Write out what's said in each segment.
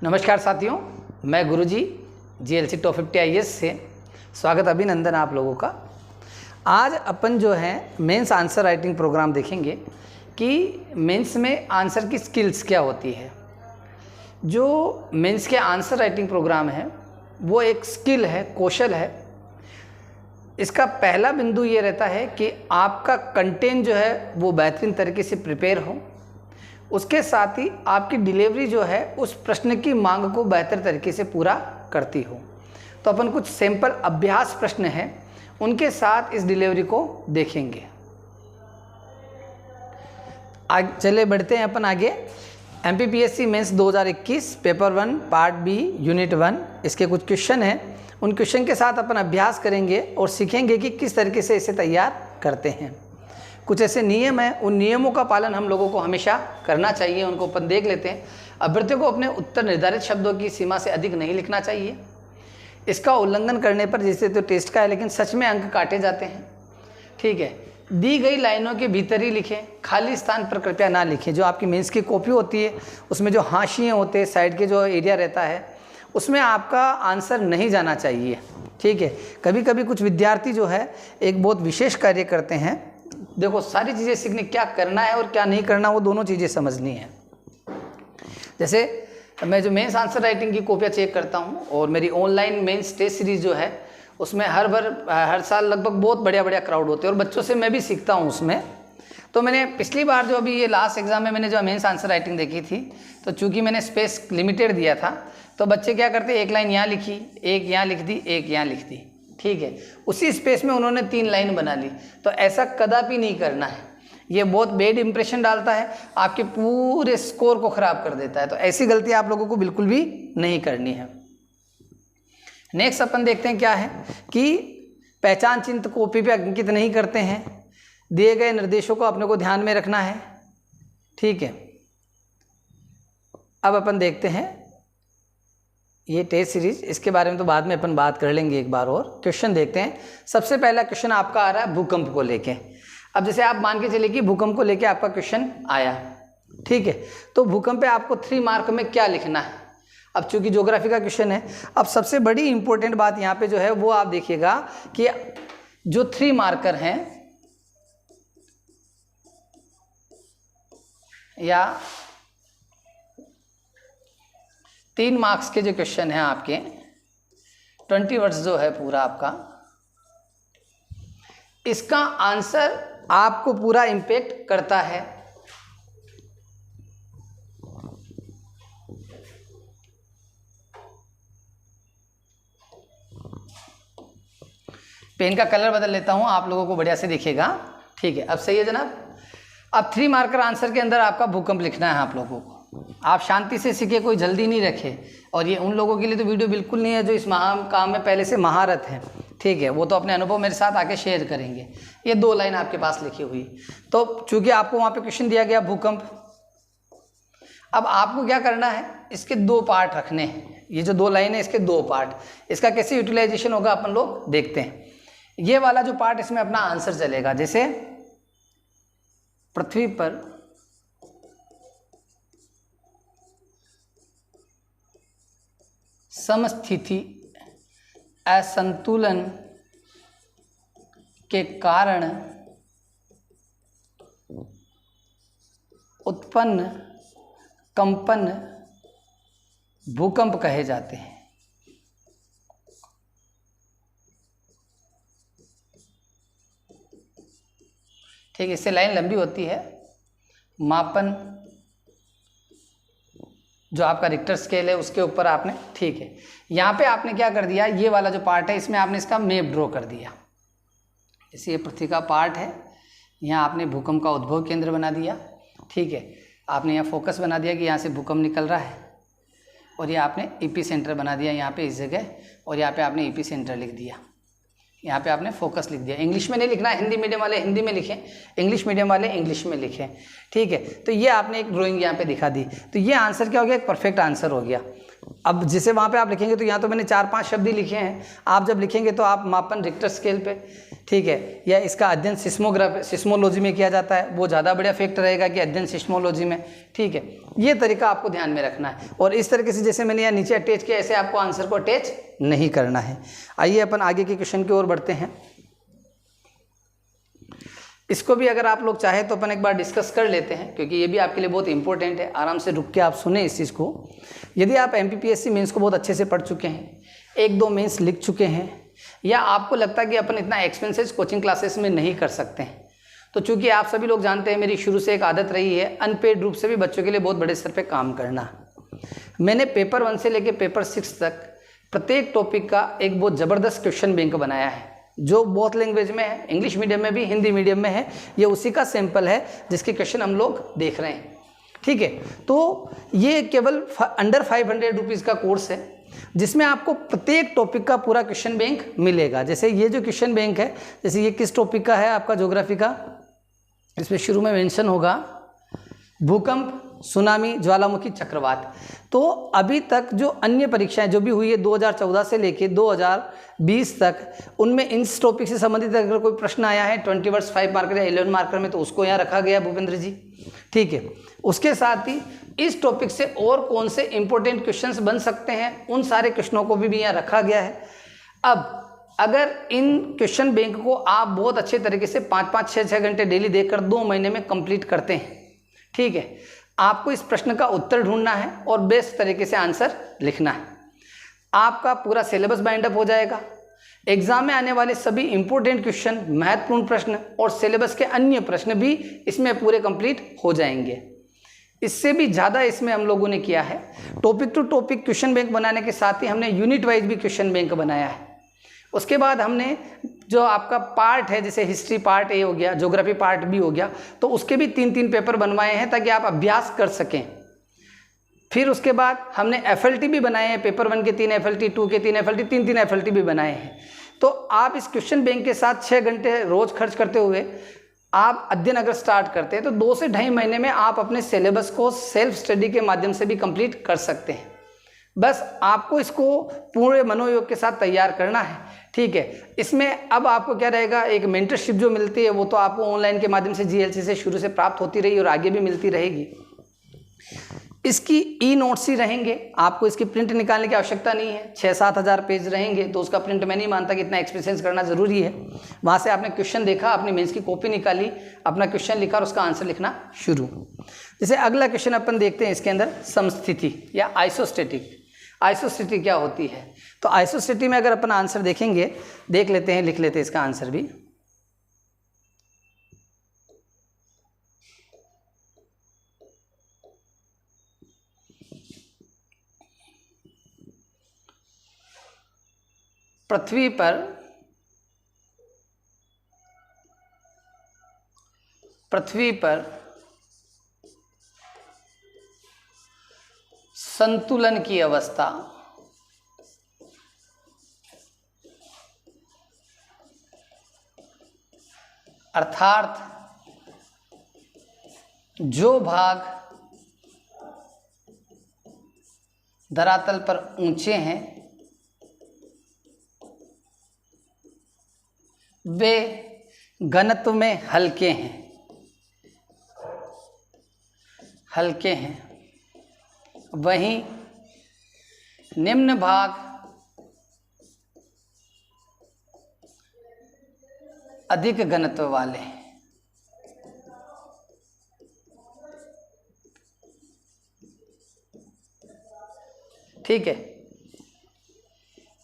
नमस्कार साथियों, मैं गुरुजी GLC टॉप 50 IAS से स्वागत अभिनंदन आप लोगों का। आज अपन जो है मेंस आंसर राइटिंग प्रोग्राम देखेंगे कि मेंस में आंसर की स्किल्स क्या होती है। जो मेंस के आंसर राइटिंग प्रोग्राम है वो एक स्किल है, कौशल है। इसका पहला बिंदु ये रहता है कि आपका कंटेंट जो है वो बेहतरीन तरीके से प्रिपेयर हो, उसके साथ ही आपकी डिलीवरी जो है उस प्रश्न की मांग को बेहतर तरीके से पूरा करती हो। तो अपन कुछ सैंपल अभ्यास प्रश्न हैं, उनके साथ इस डिलीवरी को देखेंगे। चले बढ़ते हैं अपन आगे। MPPSC mains 2021 paper 1 part B unit 1, इसके कुछ क्वेश्चन हैं। उन क्वेश्चन के साथ अपन अभ्यास करेंगे और सीखेंगे कि किस तरीके से इसे तैयार करते हैं। कुछ ऐसे नियम हैं, उन नियमों का पालन हम लोगों को हमेशा करना चाहिए। उनको अपन देख लेते हैं। अभ्यर्थियों को अपने उत्तर निर्धारित शब्दों की सीमा से अधिक नहीं लिखना चाहिए। इसका उल्लंघन करने पर, जैसे तो टेस्ट का है लेकिन सच में अंक काटे जाते हैं। ठीक है, दी गई लाइनों के भीतर ही लिखें, खाली स्थान पर कृपया ना लिखें। जो आपकी मेंस की कॉपी होती है उसमें जो हाशिए होते हैं, साइड के जो एरिया रहता है, उसमें आपका आंसर नहीं जाना चाहिए। ठीक है, कभी कभी कुछ विद्यार्थी जो है एक बहुत विशेष कार्य करते हैं। देखो, सारी चीज़ें सीखने, क्या करना है और क्या नहीं करना, वो दोनों चीज़ें समझनी है। जैसे मैं जो मेंस आंसर राइटिंग की कॉपियाँ चेक करता हूँ और मेरी ऑनलाइन मेंस टेस्ट सीरीज़ जो है उसमें हर साल लगभग बहुत बढ़िया क्राउड होते हैं और बच्चों से मैं भी सीखता हूँ उसमें। तो मैंने पिछली बार जो अभी ये लास्ट एग्जाम में मैंने जो मेंस आंसर राइटिंग देखी थी, तो चूँकि मैंने स्पेस लिमिटेड दिया था तो बच्चे क्या करते, एक लाइन यहाँ लिखी, एक यहाँ लिख दी, एक यहाँ लिख दी। ठीक है, उसी स्पेस में उन्होंने 3 लाइन बना ली। तो ऐसा कदापि नहीं करना है, ये बहुत बैड इंप्रेशन डालता है, आपके पूरे स्कोर को ख़राब कर देता है। तो ऐसी गलती आप लोगों को बिल्कुल भी नहीं करनी है। नेक्स्ट अपन देखते हैं क्या है कि पहचान चिन्ह कॉपी पे अंकित नहीं करते हैं। दिए गए निर्देशों को अपने को ध्यान में रखना है। ठीक है, अब अपन देखते हैं ये टेस्ट सीरीज, इसके बारे में तो बाद में अपन बात कर लेंगे एक बार और। क्वेश्चन देखते हैं। सबसे पहला क्वेश्चन आपका आ रहा है भूकंप को लेके। अब जैसे आप मान के चलिए कि भूकंप को लेके आपका क्वेश्चन आया, ठीक है, तो भूकंप पे आपको 3 मार्क में क्या लिखना है। अब चूंकि ज्योग्राफी का क्वेश्चन है, अब सबसे बड़ी इंपॉर्टेंट बात यहाँ पे जो है वो आप देखिएगा कि जो 3 मार्कर हैं या 3 मार्क्स के जो क्वेश्चन हैं आपके, 20 वर्ड्स जो है पूरा आपका, इसका आंसर आपको पूरा इम्पैक्ट करता है। पेन का कलर बदल लेता हूं, आप लोगों को बढ़िया से दिखेगा। ठीक है, अब सही है जनाब। अब 3 मार्कर आंसर के अंदर आपका भूकंप लिखना है आप लोगों को। आप शांति से सीखे, कोई जल्दी नहीं रखे। और ये उन लोगों के लिए तो वीडियो बिल्कुल नहीं है जो इस काम में पहले से महारत है। ठीक है, वो तो अपने अनुभव मेरे साथ आके शेयर करेंगे। ये 2 लाइन आपके पास लिखी हुई, तो चूंकि आपको वहाँ पे क्वेश्चन दिया गया भूकंप, अब आपको क्या करना है, इसके 2 पार्ट रखने हैं। ये जो 2 लाइन है इसके 2 पार्ट, इसका कैसे यूटिलाइजेशन होगा अपन लोग देखते हैं। ये वाला जो पार्ट, इसमें अपना आंसर चलेगा। जैसे पृथ्वी पर समस्थिति असंतुलन के कारण उत्पन्न कंपन भूकंप कहे जाते हैं। ठीक है, इससे लाइन लंबी होती है। मापन जो आपका रिक्टर स्केल है उसके ऊपर आपने, ठीक है, यहाँ पे आपने क्या कर दिया, ये वाला जो पार्ट है इसमें आपने इसका मैप ड्रॉ कर दिया। जैसे ये पृथ्वी का पार्ट है, यहाँ आपने भूकंप का उद्भव केंद्र बना दिया। ठीक है, आपने यहाँ फोकस बना दिया कि यहाँ से भूकंप निकल रहा है, और ये आपने ईपी सेंटर बना दिया यहाँ पे इस जगह, और यहाँ पे आपने ईपी सेंटर लिख दिया। यहाँ पे आपने फोकस लिख दिया। इंग्लिश में नहीं लिखना, हिंदी मीडियम वाले हिंदी में लिखें, इंग्लिश मीडियम वाले इंग्लिश में लिखें। ठीक है, तो ये आपने एक ड्राइंग यहाँ पे दिखा दी। तो ये आंसर क्या हो गया, एक परफेक्ट आंसर हो गया। अब जिसे वहाँ पे आप लिखेंगे तो यहाँ तो मैंने 4-5 शब्द ही लिखे हैं, आप जब लिखेंगे तो आप मापन रिक्टर स्केल पे, ठीक है, या इसका अध्ययन सिस्मोलॉजी में किया जाता है, वो ज़्यादा बढ़िया फैक्ट रहेगा कि अध्ययन सिस्मोलॉजी में, ठीक है। ये तरीका आपको ध्यान में रखना है और इस तरीके से जैसे मैंने यहाँ नीचे अटैच किया ऐसे आपको आंसर को अटैच नहीं करना है। आइए अपन आगे के क्वेश्चन की ओर बढ़ते हैं। इसको भी अगर आप लोग चाहें तो अपन एक बार डिस्कस कर लेते हैं, क्योंकि ये भी आपके लिए बहुत इंपॉर्टेंट है। आराम से रुक के आप सुने इस चीज़ को। यदि आप MPPSC मेंस को बहुत अच्छे से पढ़ चुके हैं, 1-2 मेंस लिख चुके हैं, या आपको लगता है कि अपन इतना एक्सपेंसेस कोचिंग क्लासेस में नहीं कर सकते हैं, तो चूंकि आप सभी लोग जानते हैं मेरी शुरू से एक आदत रही है अनपेड रूप से भी बच्चों के लिए बहुत बड़े स्तर पर काम करना। मैंने पेपर 1 से लेकर पेपर 6 तक प्रत्येक टॉपिक का एक बहुत ज़बरदस्त क्वेश्चन बैंक बनाया है, जो बहुत लैंग्वेज में है, इंग्लिश मीडियम में भी, हिंदी मीडियम में है। ये उसी का सैंपल है जिसके क्वेश्चन हम लोग देख रहे हैं, ठीक है। तो ये केवल अंडर 500 रुपीज़ का कोर्स है, जिसमें आपको प्रत्येक टॉपिक का पूरा क्वेश्चन बैंक मिलेगा। जैसे ये जो क्वेश्चन बैंक है, जैसे ये किस टॉपिक का है आपका, ज्योग्राफी का, इसमें शुरू में मेंशन होगा भूकंप, सुनामी, ज्वालामुखी, चक्रवात। तो अभी तक जो अन्य परीक्षाएं जो भी हुई है 2014 से लेके 2020 तक, उनमें इस टॉपिक से संबंधित अगर कोई प्रश्न आया है 20 वर्ड्स 5 मार्कर या 11 मार्कर में, तो उसको यहाँ रखा गया भूपेंद्र जी, ठीक है। उसके साथ ही इस टॉपिक से और कौन से इंपॉर्टेंट क्वेश्चंस बन सकते हैं, उन सारे क्वेश्चनों को भी यहाँ रखा गया है। अब अगर इन क्वेश्चन बैंक को आप बहुत अच्छे तरीके से 5-5, 6-6 घंटे डेली देकर 2 महीने में कंप्लीट करते हैं, ठीक है, आपको इस प्रश्न का उत्तर ढूंढना है और बेस्ट तरीके से आंसर लिखना है। आपका पूरा सिलेबस बाइंड अप हो जाएगा। एग्जाम में आने वाले सभी इंपॉर्टेंट क्वेश्चन, महत्वपूर्ण प्रश्न और सिलेबस के अन्य प्रश्न भी इसमें पूरे कंप्लीट हो जाएंगे। इससे भी ज़्यादा इसमें हम लोगों ने किया है, topic to topic question bank बनाने के साथ ही हमने यूनिट वाइज भी क्वेश्चन बैंक बनाया है। उसके बाद हमने जो आपका पार्ट है, जैसे हिस्ट्री पार्ट ए हो गया, ज्योग्राफी पार्ट बी हो गया, तो उसके भी 3-3 पेपर बनवाए हैं ताकि आप अभ्यास कर सकें। फिर उसके बाद हमने FLT भी बनाए हैं, पेपर 1 के 3 FLT, 2 के 3 FLT, 3-3 FLT भी बनाए हैं। तो आप इस क्वेश्चन बैंक के साथ 6 घंटे रोज खर्च करते हुए आप अध्ययन अगर स्टार्ट करते हैं तो 2 से 2.5 महीने में आप अपने सिलेबस को सेल्फ स्टडी के माध्यम से भी कंप्लीट कर सकते हैं। बस आपको इसको पूरे मनोयोग के साथ तैयार करना है, ठीक है। इसमें अब आपको क्या रहेगा, एक मेंटरशिप जो मिलती है वो तो आपको ऑनलाइन के माध्यम से GLC से शुरू से प्राप्त होती रही और आगे भी मिलती रहेगी। इसकी ई-नोट्स ही रहेंगे, आपको इसकी प्रिंट निकालने की आवश्यकता नहीं है। 6-7 हज़ार पेज रहेंगे, तो उसका प्रिंट मैं नहीं मानता कि इतना एक्सपीरियंस करना ज़रूरी है। वहाँ से आपने क्वेश्चन देखा, अपनी मेंस की कॉपी निकाली, अपना क्वेश्चन लिखा और उसका आंसर लिखना शुरू। जैसे अगला क्वेश्चन अपन देखते हैं, इसके अंदर समस्थिति या आइसोस्टेटिक। आइसोस्टेटिक क्या होती है, तो आइसोस्टेटिक में अगर अपन आंसर देखेंगे, देख लेते हैं, लिख लेते हैं इसका आंसर भी। पृथ्वी पर संतुलन की अवस्था अर्थात जो भाग धरातल पर ऊंचे हैं वे घनत्व में हल्के हैं, वहीं निम्न भाग अधिक घनत्व वाले हैं। ठीक है,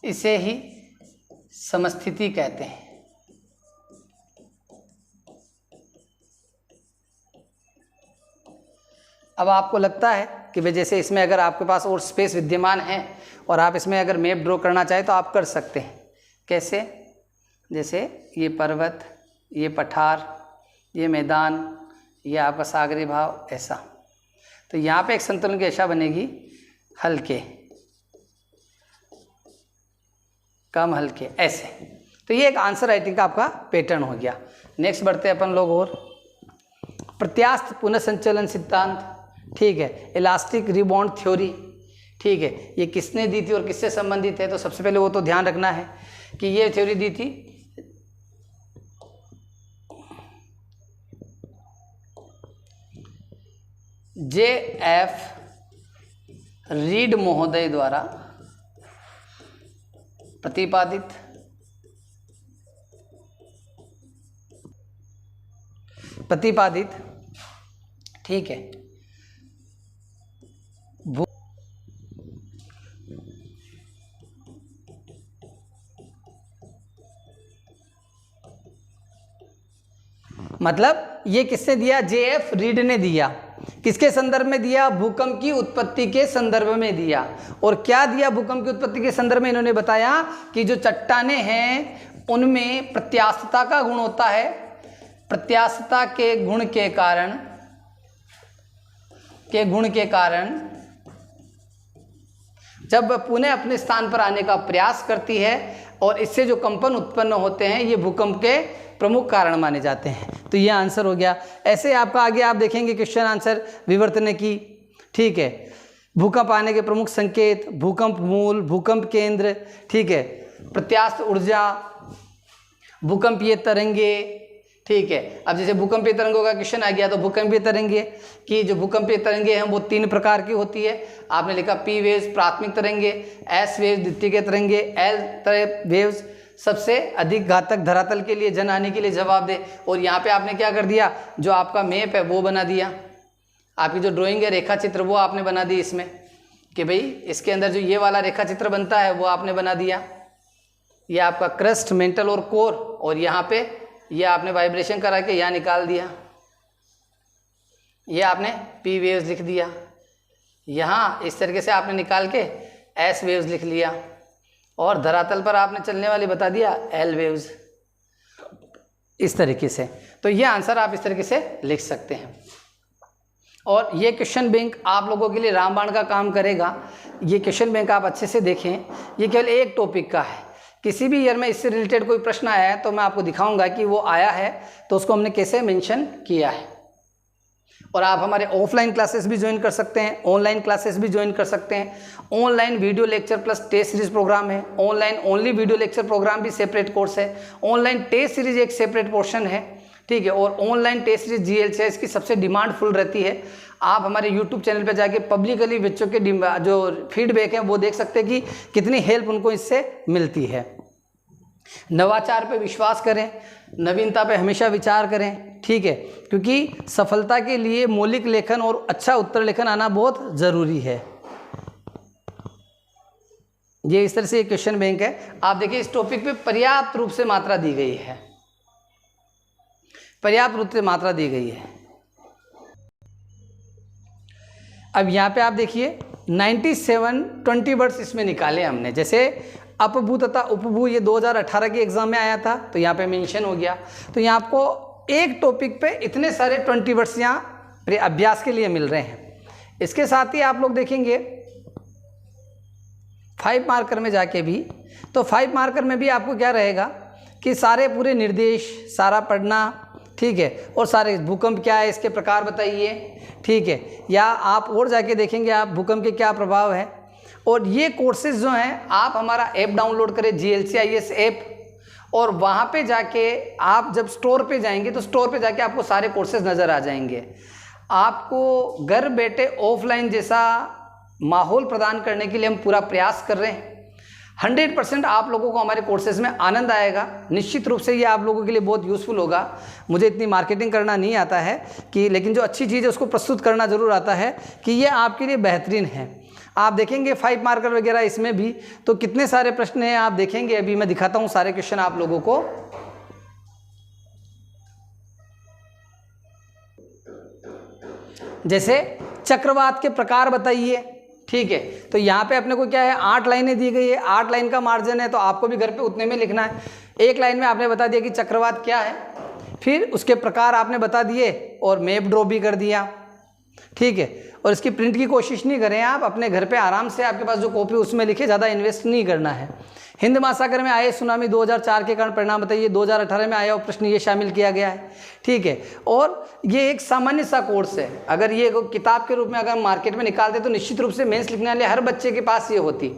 इसे ही समस्थिति कहते हैं। अब आपको लगता है कि वे जैसे इसमें अगर आपके पास और स्पेस विद्यमान है और आप इसमें अगर मैप ड्रॉ करना चाहें तो आप कर सकते हैं। कैसे? जैसे ये पर्वत, ये पठार, ये मैदान, ये आपका सागरी भाव, ऐसा। तो यहाँ पे एक संतुलन की दिशा बनेगी हल्के, कम, हल्के, ऐसे। तो ये एक आंसर राइटिंग का आपका पैटर्न हो गया। नेक्स्ट बढ़ते हैं अपन लोग और प्रत्यास्थ पुनः संचलन सिद्धांत, ठीक है, इलास्टिक रिबाउंड थ्योरी, ठीक है, ये किसने दी थी और किससे संबंधित है? तो सबसे पहले वो तो ध्यान रखना है कि ये थ्योरी दी थी J.F. रीड महोदय द्वारा प्रतिपादित, ठीक है, मतलब ये किसने दिया? J.F. रीड ने दिया। किसके संदर्भ में दिया? भूकंप की उत्पत्ति के संदर्भ में दिया। और क्या दिया भूकंप की उत्पत्ति के संदर्भ में? इन्होंने बताया कि जो चट्टानें हैं उनमें प्रत्यास्थता का गुण होता है, प्रत्यास्थता के गुण के कारण जब पुनः अपने स्थान पर आने का प्रयास करती है और इससे जो कंपन उत्पन्न होते हैं ये भूकंप के प्रमुख कारण माने जाते हैं। तो ये आंसर हो गया। ऐसे आपका आगे आप देखेंगे क्वेश्चन आंसर विवर्तन की, ठीक है, भूकंप आने के प्रमुख संकेत, भूकंप मूल, भूकंप केंद्र, ठीक है, प्रत्यास्थ ऊर्जा, भूकंपीय तरंगे, ठीक है। अब जैसे भूकंपीय तरंगों का क्वेश्चन आ गया तो भूकंपीय तरंगे की जो भूकंपीय तरंगे हैं वो 3 प्रकार की होती है। आपने लिखा P वेव्स प्राथमिक तरंगे, S वेव्स द्वितीयक तरंगे, L वेव्स सबसे अधिक घातक धरातल के लिए जनहानि के लिए जवाब दे। और यहाँ पे आपने क्या कर दिया, जो आपका मैप है वो बना दिया, आपकी जो ड्राइंग है रेखा चित्र वो आपने बना दी इसमें कि भाई इसके अंदर जो ये वाला रेखा चित्र बनता है वो आपने बना दिया। ये आपका क्रस्ट, मेंटल और कोर, और यहाँ पे ये आपने वाइब्रेशन करा के यहाँ निकाल दिया। ये आपने P वेव्स लिख दिया, यहाँ इस तरीके से आपने निकाल के S वेव्स लिख लिया, और धरातल पर आपने चलने वाली बता दिया L वेव्स, इस तरीके से। तो ये आंसर आप इस तरीके से लिख सकते हैं। और ये क्वेश्चन बैंक आप लोगों के लिए रामबाण का काम करेगा। ये क्वेश्चन बैंक आप अच्छे से देखें, ये केवल एक टॉपिक का है। किसी भी ईयर में इससे रिलेटेड कोई प्रश्न आया है तो मैं आपको दिखाऊंगा कि वो आया है तो उसको हमने कैसे मेंशन किया है। और आप हमारे ऑफलाइन क्लासेस भी ज्वाइन कर सकते हैं, ऑनलाइन क्लासेस भी ज्वाइन कर सकते हैं। Online video lecture plus test series program है, online only video lecture program भी सेपरेट कोर्स है, ऑनलाइन टेस्ट सीरीज एक सेपरेट पोर्शन है, ठीक है। और ऑनलाइन टेस्ट सीरीज GLC है, इसकी सबसे डिमांड फुल रहती है। आप हमारे YouTube चैनल पर जाके पब्लिकली बच्चों के जो फीडबैक है वो देख सकते हैं कि कितनी हेल्प उनको इससे मिलती है। नवाचार पे विश्वास करें, नवीनता पे हमेशा विचार करें, ठीक है, क्योंकि सफलता के लिए मौलिक लेखन और अच्छा उत्तर लेखन आना बहुत ज़रूरी है। ये इस तरह से क्वेश्चन बैंक है। आप देखिए इस टॉपिक पे पर्याप्त रूप से मात्रा दी गई है, पर्याप्त रूप से मात्रा दी गई है। अब यहाँ पे आप देखिए 97 20 वर्ड्स इसमें निकाले हमने। जैसे अपभू तथा उपभू ये 2018 के एग्जाम में आया था तो यहाँ पे मेंशन हो गया। तो यहाँ आपको एक टॉपिक पे इतने सारे 20 वर्ड्स यहाँ अभ्यास के लिए मिल रहे हैं। इसके साथ ही आप लोग देखेंगे 5 मार्कर में जाके भी, तो 5 मार्कर में भी आपको क्या रहेगा कि सारे पूरे निर्देश सारा पढ़ना, ठीक है, और सारे भूकंप क्या है इसके प्रकार बताइए, ठीक है, या आप और जाके देखेंगे आप भूकंप के क्या प्रभाव है। और ये कोर्सेज जो हैं आप हमारा ऐप डाउनलोड करें GLCIS ऐप, और वहाँ पे जाके आप जब स्टोर पे जाएंगे तो स्टोर पे जाके आपको सारे कोर्सेज नज़र आ जाएंगे। आपको घर बैठे ऑफलाइन जैसा माहौल प्रदान करने के लिए हम पूरा प्रयास कर रहे हैं। 100% आप लोगों को हमारे कोर्सेज में आनंद आएगा। निश्चित रूप से ये आप लोगों के लिए बहुत यूज़फुल होगा। मुझे इतनी मार्केटिंग करना नहीं आता है कि, लेकिन जो अच्छी चीज़ है उसको प्रस्तुत करना ज़रूर आता है कि ये आपके लिए बेहतरीन है। आप देखेंगे 5 मार्कर वगैरह इसमें भी तो कितने सारे प्रश्न हैं आप देखेंगे। अभी मैं दिखाता हूँ सारे क्वेश्चन आप लोगों को। जैसे चक्रवात के प्रकार बताइए, ठीक है, तो यहाँ पे अपने को क्या है 8 लाइनें दी गई है, 8 लाइन का मार्जिन है, तो आपको भी घर पे उतने में लिखना है। एक लाइन में आपने बता दिया कि चक्रवात क्या है, फिर उसके प्रकार आपने बता दिए और मैप ड्रॉ भी कर दिया, ठीक है। और इसकी प्रिंट की कोशिश नहीं करें, आप अपने घर पे आराम से आपके पास जो कॉपी उसमें लिखे, ज़्यादा इन्वेस्ट नहीं करना है। हिंद महासागर में आए सुनामी 2004 के कारण परिणाम बताइए। 2018 में आया और प्रश्न ये शामिल किया गया है, ठीक है। और ये एक सामान्य सा कोर्स है, अगर ये किताब के रूप में अगर मार्केट में निकालते तो निश्चित रूप से मेंस लिखने वाले हर बच्चे के पास ये होती,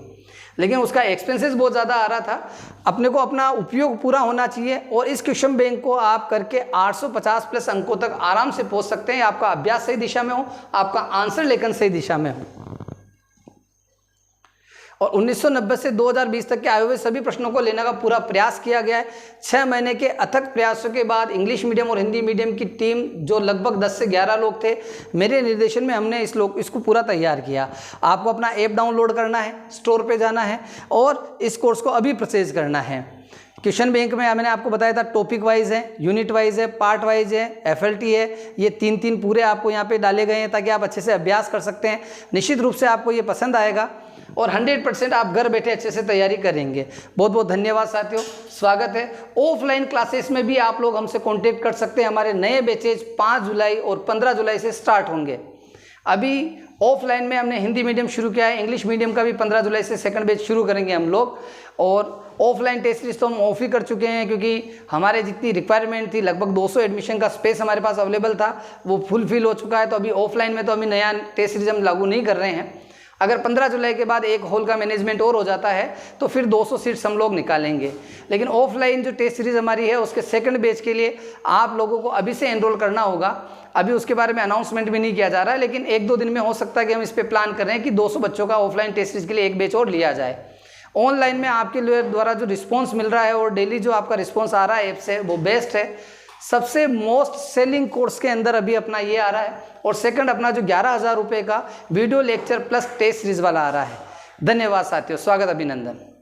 लेकिन उसका एक्सपेंसेस बहुत ज़्यादा आ रहा था। अपने को अपना उपयोग पूरा होना चाहिए और इस क्वेश्चन बैंक को आप करके 850 प्लस अंकों तक आराम से पहुंच सकते हैं। आपका अभ्यास सही दिशा में हो, आपका आंसर लेखन सही दिशा में हो। और 1990 से 2020 तक के आए हुए सभी प्रश्नों को लेने का पूरा प्रयास किया गया है। 6 महीने के अथक प्रयासों के बाद इंग्लिश मीडियम और हिंदी मीडियम की टीम, जो लगभग 10 से 11 लोग थे, मेरे निर्देशन में हमने इसको पूरा तैयार किया। आपको अपना ऐप डाउनलोड करना है, स्टोर पे जाना है और इस कोर्स को अभी परचेज करना है। क्वेश्चन बैंक में मैंने आपको बताया था टॉपिक वाइज है, यूनिट वाइज है, पार्ट वाइज है, एफएलटी है। ये 3 पूरे आपको यहाँ पे डाले गए हैं ताकि आप अच्छे से अभ्यास कर सकते हैं। निश्चित रूप से आपको ये पसंद आएगा और 100% आप घर बैठे अच्छे से तैयारी करेंगे। बहुत बहुत धन्यवाद साथियों, स्वागत है। ऑफलाइन क्लासेस में भी आप लोग हमसे कांटेक्ट कर सकते हैं। हमारे नए बैचेज 5 जुलाई और 15 जुलाई से स्टार्ट होंगे। अभी ऑफलाइन में हमने हिंदी मीडियम शुरू किया है, इंग्लिश मीडियम का भी 15 जुलाई से सेकंड बैच शुरू करेंगे हम लोग। और ऑफलाइन टेस्ट सीरीज तो हम ऑफ ही कर चुके हैं, क्योंकि हमारे जितनी रिक्वायरमेंट थी, लगभग 200 एडमिशन का स्पेस हमारे पास अवेलेबल था, वो फुलफिल हो चुका है। तो अभी ऑफलाइन में तो अभी नया टेस्ट सीरीज हम लागू नहीं कर रहे हैं। अगर 15 जुलाई के बाद एक हॉल का मैनेजमेंट और हो जाता है तो फिर 200 सीट्स हम लोग निकालेंगे। लेकिन ऑफलाइन जो टेस्ट सीरीज हमारी है उसके सेकंड बैच के लिए आप लोगों को अभी से एनरोल करना होगा। अभी उसके बारे में अनाउंसमेंट भी नहीं किया जा रहा है, लेकिन 1-2 दिन में हो सकता है कि हम इस पर प्लान कर रहे हैं कि 200 बच्चों का ऑफलाइन टेस्ट सीरीज के लिए एक बैच और लिया जाए। ऑनलाइन में आपके द्वारा जो रिस्पॉन्स मिल रहा है और डेली जो आपका रिस्पॉन्स आ रहा है ऐप से, वो बेस्ट है। सबसे मोस्ट सेलिंग कोर्स के अंदर अभी अपना ये आ रहा है। और सेकंड अपना जो 11,000 रुपये का video lecture plus test series वाला आ रहा है। धन्यवाद साथियों, स्वागत, अभिनंदन।